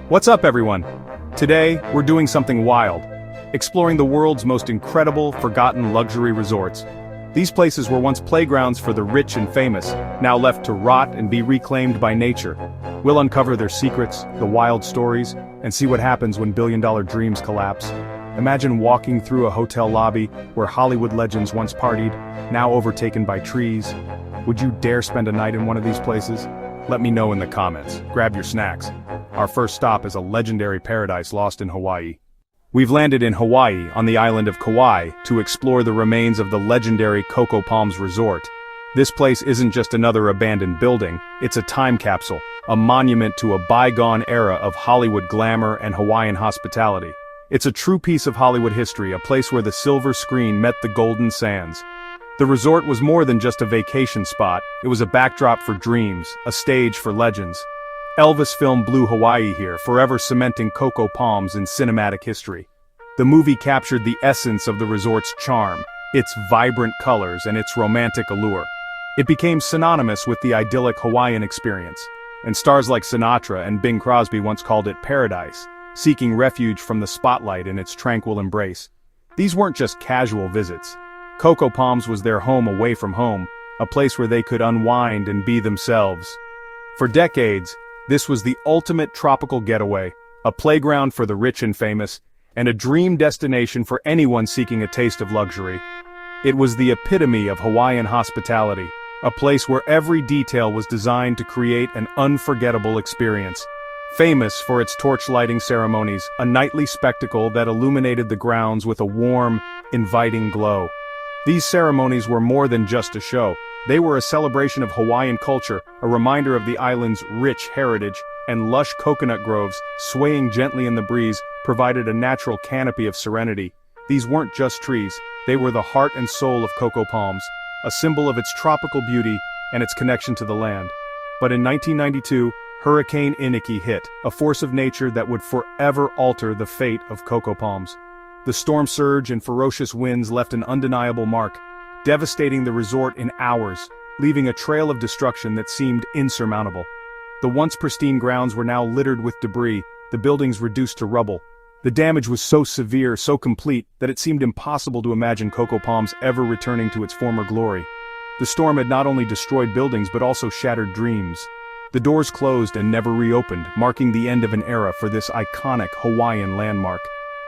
What's up, everyone? Today, we're doing something wild. Exploring the world's most incredible, forgotten luxury resorts. These places were once playgrounds for the rich and famous, now left to rot and be reclaimed by nature. We'll uncover their secrets, the wild stories, and see what happens when billion-dollar dreams collapse. Imagine walking through a hotel lobby where Hollywood legends once partied, now overtaken by trees. Would you dare spend a night in one of these places? Let me know in the comments. Grab your snacks. Our first stop is a legendary paradise lost in Hawaii. We've landed in Hawaii on the island of Kauai to explore the remains of the legendary Coco Palms Resort. This place isn't just another abandoned building, it's a time capsule, a monument to a bygone era of Hollywood glamour and Hawaiian hospitality. It's a true piece of Hollywood history, a place where the silver screen met the golden sands. The resort was more than just a vacation spot, it was a backdrop for dreams, a stage for legends. Elvis filmed Blue Hawaii here, forever cementing Coco Palms in cinematic history. The movie captured the essence of the resort's charm, its vibrant colors and its romantic allure. It became synonymous with the idyllic Hawaiian experience, and stars like Sinatra and Bing Crosby once called it paradise, seeking refuge from the spotlight in its tranquil embrace. These weren't just casual visits. Coco Palms was their home away from home, a place where they could unwind and be themselves. For decades, this was the ultimate tropical getaway, a playground for the rich and famous, and a dream destination for anyone seeking a taste of luxury. It was the epitome of Hawaiian hospitality, a place where every detail was designed to create an unforgettable experience. Famous for its torch lighting ceremonies, a nightly spectacle that illuminated the grounds with a warm, inviting glow. These ceremonies were more than just a show. They were a celebration of Hawaiian culture, a reminder of the island's rich heritage, and lush coconut groves, swaying gently in the breeze, provided a natural canopy of serenity. These weren't just trees, they were the heart and soul of Coco Palms, a symbol of its tropical beauty and its connection to the land. But in 1992, Hurricane Iniki hit, a force of nature that would forever alter the fate of Coco Palms. The storm surge and ferocious winds left an undeniable mark, devastating the resort in hours, leaving a trail of destruction that seemed insurmountable. The once pristine grounds were now littered with debris, the buildings reduced to rubble. The damage was so severe, so complete, that it seemed impossible to imagine Coco Palms ever returning to its former glory. The storm had not only destroyed buildings but also shattered dreams. The doors closed and never reopened, marking the end of an era for this iconic Hawaiian landmark.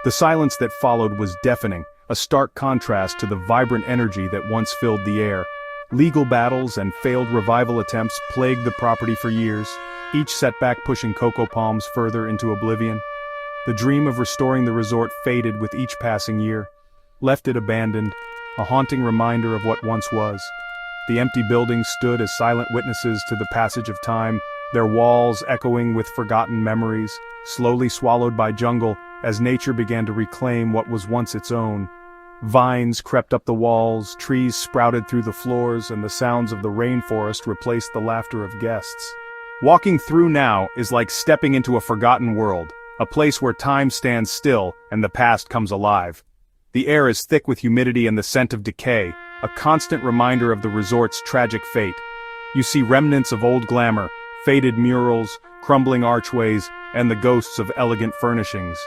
The silence that followed was deafening, a stark contrast to the vibrant energy that once filled the air. Legal battles and failed revival attempts plagued the property for years, each setback pushing Coco Palms further into oblivion. The dream of restoring the resort faded with each passing year, left it abandoned, a haunting reminder of what once was. The empty buildings stood as silent witnesses to the passage of time, their walls echoing with forgotten memories, slowly swallowed by jungle as nature began to reclaim what was once its own. Vines crept up the walls, trees sprouted through the floors, and the sounds of the rainforest replaced the laughter of guests. Walking through now is like stepping into a forgotten world, a place where time stands still and the past comes alive. The air is thick with humidity and the scent of decay, a constant reminder of the resort's tragic fate. You see remnants of old glamour, faded murals, crumbling archways, and the ghosts of elegant furnishings.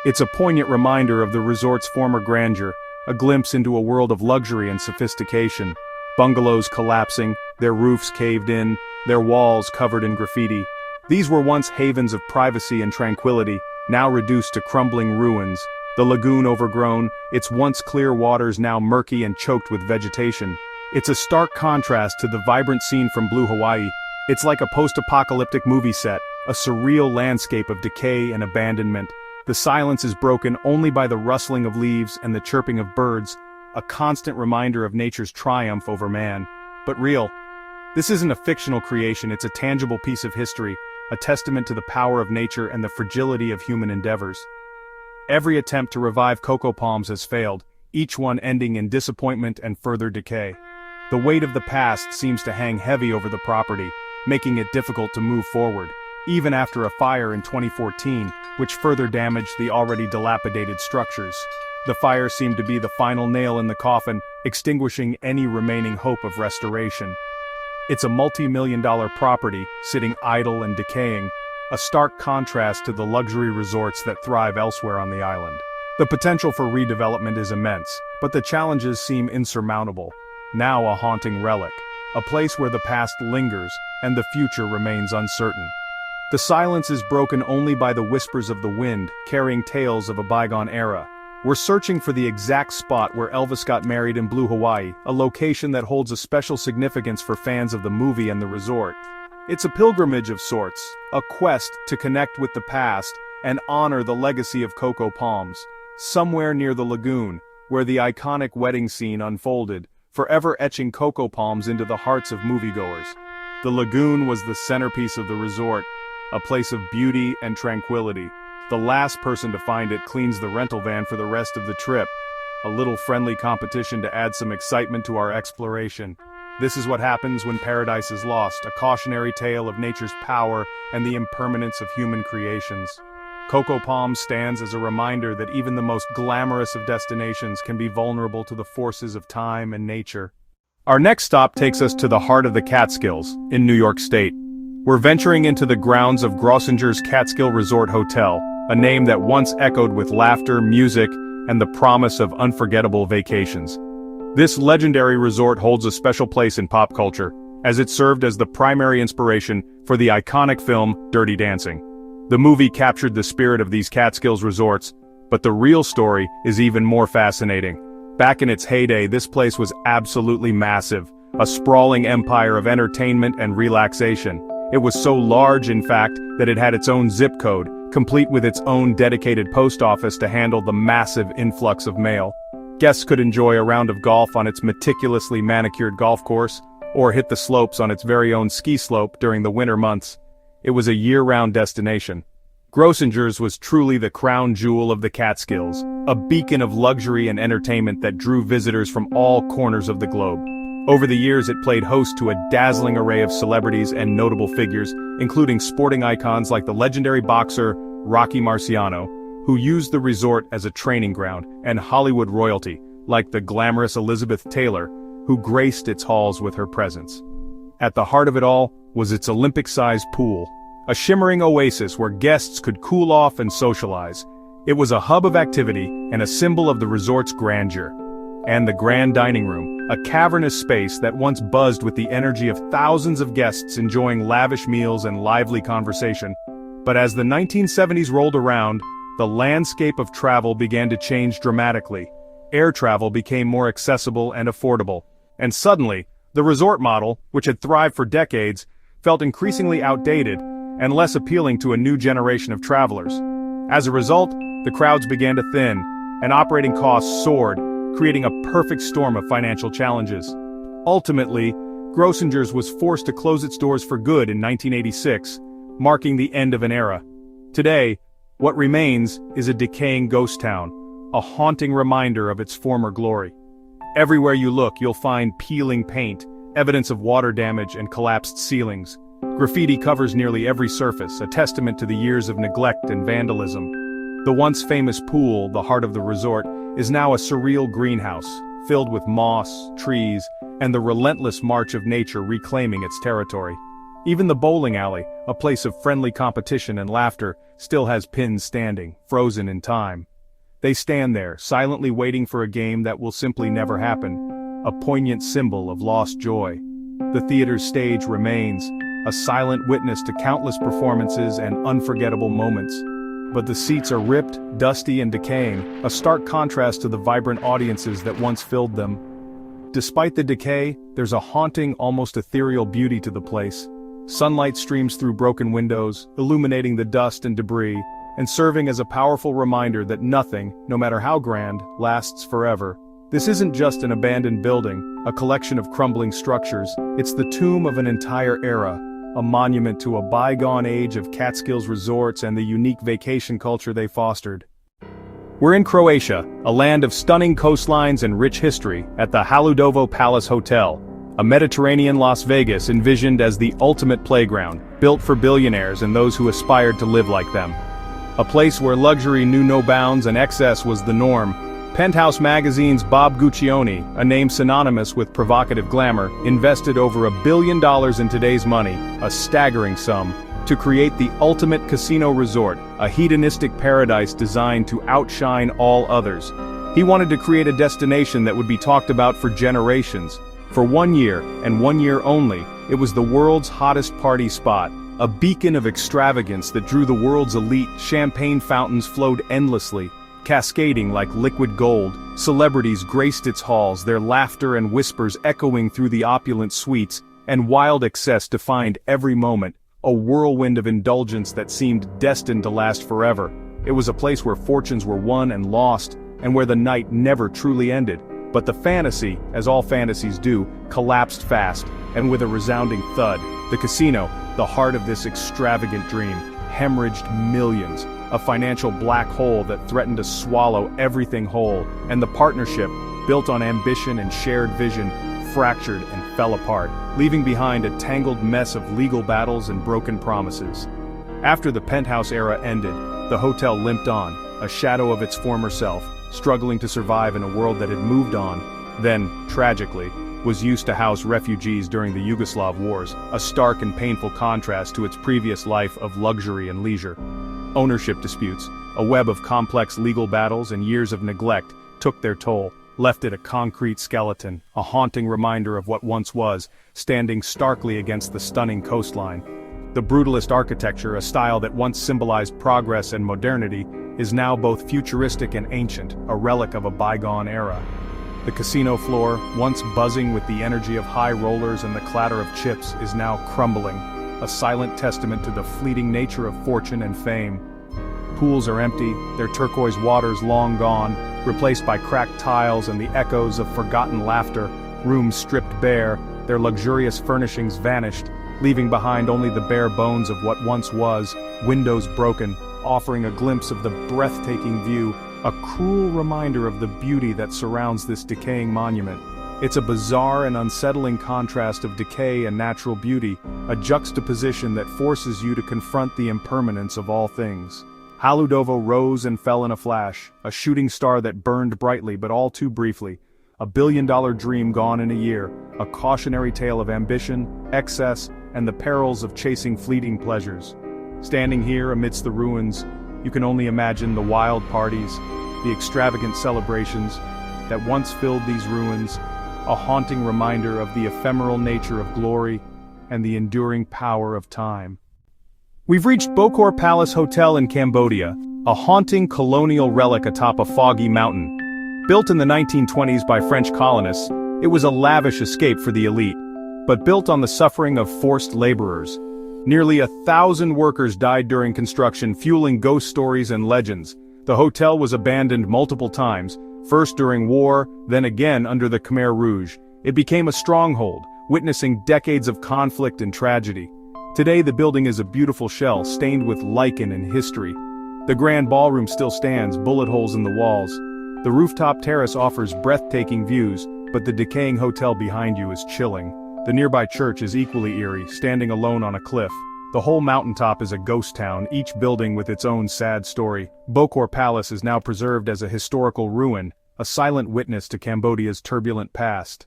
It's a poignant reminder of the resort's former grandeur, a glimpse into a world of luxury and sophistication. Bungalows collapsing, their roofs caved in, their walls covered in graffiti. These were once havens of privacy and tranquility, now reduced to crumbling ruins. The lagoon overgrown, its once clear waters now murky and choked with vegetation. It's a stark contrast to the vibrant scene from Blue Hawaii. It's like a post-apocalyptic movie set, a surreal landscape of decay and abandonment. The silence is broken only by the rustling of leaves and the chirping of birds, a constant reminder of nature's triumph over man. But real. This isn't a fictional creation, it's a tangible piece of history, a testament to the power of nature and the fragility of human endeavors. Every attempt to revive Coco Palms has failed, each one ending in disappointment and further decay. The weight of the past seems to hang heavy over the property, making it difficult to move forward, even after a fire in 2014, which further damaged the already dilapidated structures. The fire seemed to be the final nail in the coffin, extinguishing any remaining hope of restoration. It's a multi-million-dollar property, sitting idle and decaying, a stark contrast to the luxury resorts that thrive elsewhere on the island. The potential for redevelopment is immense, but the challenges seem insurmountable. Now a haunting relic, a place where the past lingers and the future remains uncertain. The silence is broken only by the whispers of the wind, carrying tales of a bygone era. We're searching for the exact spot where Elvis got married in Blue Hawaii, a location that holds a special significance for fans of the movie and the resort. It's a pilgrimage of sorts, a quest to connect with the past and honor the legacy of Coco Palms, somewhere near the lagoon, where the iconic wedding scene unfolded, forever etching Coco Palms into the hearts of moviegoers. The lagoon was the centerpiece of the resort, a place of beauty and tranquility. The last person to find it cleans the rental van for the rest of the trip. A little friendly competition to add some excitement to our exploration. This is what happens when paradise is lost, a cautionary tale of nature's power and the impermanence of human creations. Coco Palms stands as a reminder that even the most glamorous of destinations can be vulnerable to the forces of time and nature. Our next stop takes us to the heart of the Catskills, in New York State. We're venturing into the grounds of Grossinger's Catskill Resort Hotel, a name that once echoed with laughter, music, and the promise of unforgettable vacations. This legendary resort holds a special place in pop culture, as it served as the primary inspiration for the iconic film Dirty Dancing. The movie captured the spirit of these Catskills resorts, but the real story is even more fascinating. Back in its heyday, this place was absolutely massive, a sprawling empire of entertainment and relaxation. It was so large, in fact, that it had its own zip code, complete with its own dedicated post office to handle the massive influx of mail. Guests could enjoy a round of golf on its meticulously manicured golf course, or hit the slopes on its very own ski slope during the winter months. It was a year-round destination. Grossinger's was truly the crown jewel of the Catskills, a beacon of luxury and entertainment that drew visitors from all corners of the globe. Over the years, it played host to a dazzling array of celebrities and notable figures, including sporting icons like the legendary boxer Rocky Marciano, who used the resort as a training ground, and Hollywood royalty, like the glamorous Elizabeth Taylor, who graced its halls with her presence. At the heart of it all was its Olympic-sized pool, a shimmering oasis where guests could cool off and socialize. It was a hub of activity and a symbol of the resort's grandeur. And the grand dining room, a cavernous space that once buzzed with the energy of thousands of guests enjoying lavish meals and lively conversation. But as the 1970s rolled around, the landscape of travel began to change dramatically. Air travel became more accessible and affordable. And suddenly, the resort model, which had thrived for decades, felt increasingly outdated and less appealing to a new generation of travelers. As a result, the crowds began to thin, and operating costs soared, creating a perfect storm of financial challenges. Ultimately, Grossinger's was forced to close its doors for good in 1986, marking the end of an era. Today, what remains is a decaying ghost town, a haunting reminder of its former glory. Everywhere you look, you'll find peeling paint, evidence of water damage and collapsed ceilings. Graffiti covers nearly every surface, a testament to the years of neglect and vandalism. The once famous pool, the heart of the resort, is now a surreal greenhouse, filled with moss, trees, and the relentless march of nature reclaiming its territory. Even the bowling alley, a place of friendly competition and laughter, still has pins standing, frozen in time. They stand there, silently waiting for a game that will simply never happen, a poignant symbol of lost joy. The theater's stage remains, a silent witness to countless performances and unforgettable moments. But the seats are ripped, dusty, and decaying, a stark contrast to the vibrant audiences that once filled them. Despite the decay, there's a haunting, almost ethereal beauty to the place. Sunlight streams through broken windows, illuminating the dust and debris, and serving as a powerful reminder that nothing, no matter how grand, lasts forever. This isn't just an abandoned building, a collection of crumbling structures. It's the tomb of an entire era, a monument to a bygone age of Catskills resorts and the unique vacation culture they fostered. We're in Croatia, a land of stunning coastlines and rich history, at the Haludovo Palace Hotel, a Mediterranean Las Vegas envisioned as the ultimate playground, built for billionaires and those who aspired to live like them. A place where luxury knew no bounds and excess was the norm. Penthouse magazine's Bob Guccione, a name synonymous with provocative glamour, invested over $1 billion in today's money, a staggering sum, to create the ultimate casino resort, a hedonistic paradise designed to outshine all others. He wanted to create a destination that would be talked about for generations. For 1 year, and 1 year only, it was the world's hottest party spot, a beacon of extravagance that drew the world's elite. Champagne fountains flowed endlessly, cascading like liquid gold. Celebrities graced its halls, their laughter and whispers echoing through the opulent suites, and wild excess defined every moment, a whirlwind of indulgence that seemed destined to last forever. It was a place where fortunes were won and lost, and where the night never truly ended. But the fantasy, as all fantasies do, collapsed fast, and with a resounding thud, the casino, the heart of this extravagant dream, hemorrhaged millions, a financial black hole that threatened to swallow everything whole, and the partnership, built on ambition and shared vision, fractured and fell apart, leaving behind a tangled mess of legal battles and broken promises. After the penthouse era ended, the hotel limped on, a shadow of its former self, struggling to survive in a world that had moved on, then, tragically, was used to house refugees during the Yugoslav wars, a stark and painful contrast to its previous life of luxury and leisure. Ownership disputes, a web of complex legal battles and years of neglect, took their toll, left it a concrete skeleton, a haunting reminder of what once was, standing starkly against the stunning coastline. The brutalist architecture, a style that once symbolized progress and modernity, is now both futuristic and ancient, a relic of a bygone era. The casino floor, once buzzing with the energy of high rollers and the clatter of chips, is now crumbling, a silent testament to the fleeting nature of fortune and fame. Pools are empty, their turquoise waters long gone, replaced by cracked tiles and the echoes of forgotten laughter. Rooms stripped bare, their luxurious furnishings vanished, leaving behind only the bare bones of what once was, windows broken, offering a glimpse of the breathtaking view, a cruel reminder of the beauty that surrounds this decaying monument. It's a bizarre and unsettling contrast of decay and natural beauty, a juxtaposition that forces you to confront the impermanence of all things. Haludovo rose and fell in a flash, a shooting star that burned brightly but all too briefly, a billion-dollar dream gone in a year, a cautionary tale of ambition, excess, and the perils of chasing fleeting pleasures. Standing here amidst the ruins, you can only imagine the wild parties, the extravagant celebrations that once filled these ruins, a haunting reminder of the ephemeral nature of glory and the enduring power of time. We've reached Bokor Palace Hotel in Cambodia, a haunting colonial relic atop a foggy mountain. Built in the 1920s by French colonists, it was a lavish escape for the elite, but built on the suffering of forced laborers. Nearly 1,000 workers died during construction, fueling ghost stories and legends. The hotel was abandoned multiple times, first during war, then again under the Khmer Rouge. It became a stronghold, witnessing decades of conflict and tragedy. Today the building is a beautiful shell, stained with lichen and history. The grand ballroom still stands, bullet holes in the walls. The rooftop terrace offers breathtaking views, but the decaying hotel behind you is chilling. The nearby church is equally eerie, standing alone on a cliff. The whole mountaintop is a ghost town, each building with its own sad story. Bokor Palace is now preserved as a historical ruin, a silent witness to Cambodia's turbulent past.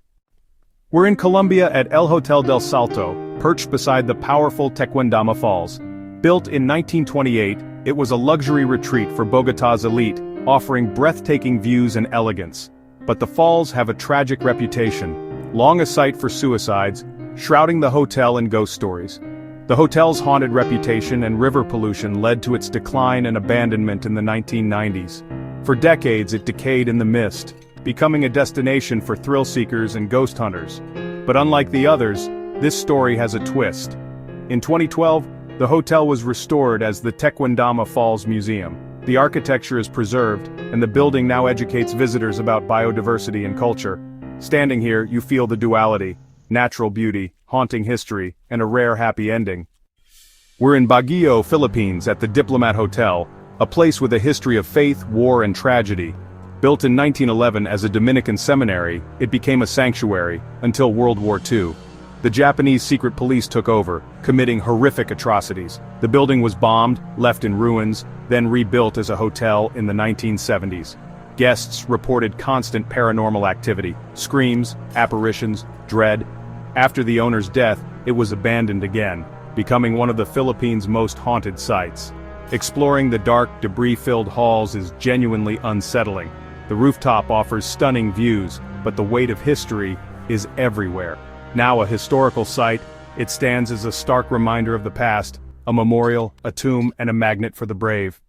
We're in Colombia at El Hotel del Salto, perched beside the powerful Tequendama Falls. Built in 1928, it was a luxury retreat for Bogotá's elite, offering breathtaking views and elegance. But the falls have a tragic reputation, long a site for suicides, shrouding the hotel in ghost stories. The hotel's haunted reputation and river pollution led to its decline and abandonment in the 1990s. For decades it decayed in the mist, becoming a destination for thrill-seekers and ghost hunters. But unlike the others, this story has a twist. In 2012, the hotel was restored as the Tequendama Falls Museum. The architecture is preserved, and the building now educates visitors about biodiversity and culture. Standing here, you feel the duality, natural beauty, haunting history, and a rare happy ending. We're in Baguio, Philippines at the Diplomat Hotel, a place with a history of faith, war, and tragedy. Built in 1911 as a Dominican seminary, it became a sanctuary, until World War II. The Japanese secret police took over, committing horrific atrocities. The building was bombed, left in ruins, then rebuilt as a hotel in the 1970s. Guests reported constant paranormal activity, screams, apparitions, dread. After the owner's death, it was abandoned again, becoming one of the Philippines' most haunted sites. Exploring the dark, debris-filled halls is genuinely unsettling. The rooftop offers stunning views, but the weight of history is everywhere. Now a historical site, it stands as a stark reminder of the past, a memorial, a tomb, and a magnet for the brave.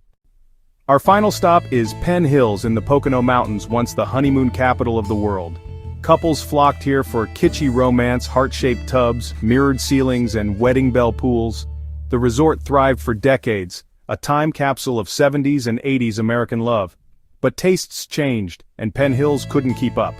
Our final stop is Penn Hills in the Pocono Mountains, once the honeymoon capital of the world. Couples flocked here for kitschy romance, heart-shaped tubs, mirrored ceilings, and wedding bell pools. The resort thrived for decades, a time capsule of 70s and 80s American love. But tastes changed, and Penn Hills couldn't keep up.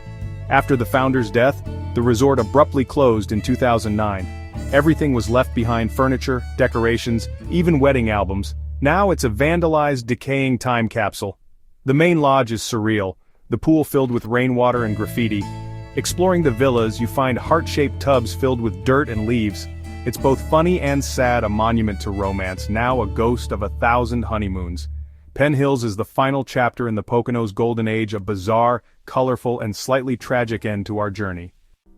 After the founder's death, the resort abruptly closed in 2009. Everything was left behind: furniture, decorations, even wedding albums. Now it's a vandalized, decaying time capsule. The main lodge is surreal, the pool filled with rainwater and graffiti. Exploring the villas, you find heart-shaped tubs filled with dirt and leaves. It's both funny and sad, a monument to romance, now a ghost of 1,000 honeymoons. Penn Hills is the final chapter in the Pocono's golden age, a bizarre, colorful, and slightly tragic end to our journey.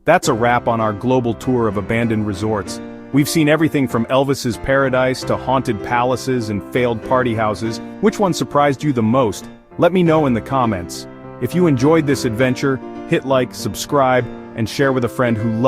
That's a wrap on our global tour of abandoned resorts. We've seen everything from Elvis's paradise to haunted palaces and failed party houses. Which one surprised you the most? Let me know in the comments. If you enjoyed this adventure, hit like, subscribe, and share with a friend who loves